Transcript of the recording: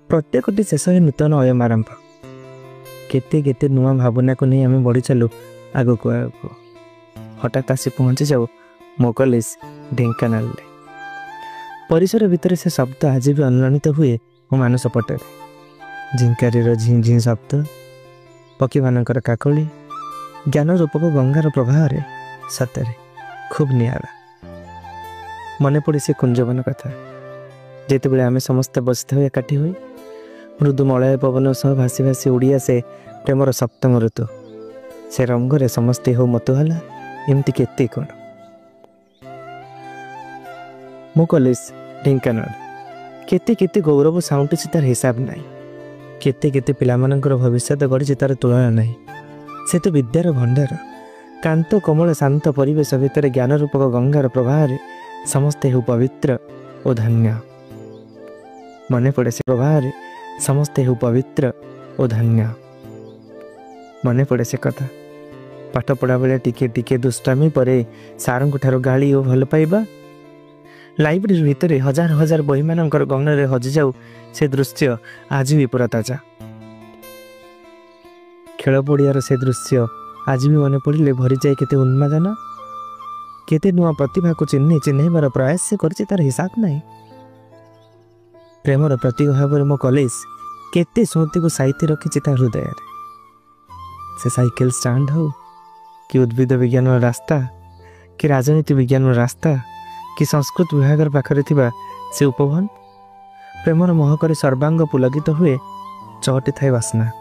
प्रत्येकटी शेष नूतन अयम आरंभ। केते केते नुआ भावना को नहीं आम बढ़ी चलू आग को आग। हठात आसी पहुँची जाऊ मो कॉलेज ढेंकानाल। परिसर भितर से शब्द आज भी अनुरणित हुए मो मानस पटरे। झिंकारी झी झी शब्द, पक्षी मानकर काकली, ज्ञान रूपक गंगार प्रवाह सतरे खूब निआरा। मन पड़े से कुंजवन कथा जिते बड़े आम समस्ते बसते हुए एकाठी हुई मृदु मलय पवन सह भासी भासी उड़ी आसे प्रेमर सप्तम ऋतु। से रंगरे समस्ते हो मतुहाला एमती केते कौन। मो कॉलेज ढेंकानाल केते केते गौरव साउंटी तार हिसाब नाई। केते केते पिलामानंकर भविष्य गढ़ी तार तुलना नहीं। से तो विद्यार भंडार। कांत कोमल शांत परिवेश भितर ज्ञान रूपक गंगार प्रवाह समस्ते हो पवित्र और धन्य। मन पड़े से प्रवाह समस्ते हो पवित्र और धन्य। मन पड़े से कथा पाठ पढ़ा बेले टिके टिके दुष्टामी पर सारंग ठारो गाली और भल पाइबा। लाइब्रेरी भितर हजार हजार बही मानकर गहन हजि जाऊ से दृश्य आज भी पूरा ताजा। खेल पड़ियार से दृश्य आज भी मन पड़े भरी जाए केते उन्मादन। केते नुआ प्रतिभा को चिन्हबार प्रयास से करछि तार हिसाब नहीं। प्रेमर प्रतीक भाव मो कॉलेज केते स्मृति को साइती रखी तार हृदय। से साइकेल स्टैंड हो कि उद्भिद विज्ञान रास्ता कि राजनीति विज्ञान रास्ता कि संस्कृत विभाग पाखरे थिबा से उपवन प्रेमर महक सर्वांग पुलकित हुए चहटी थाए बासना।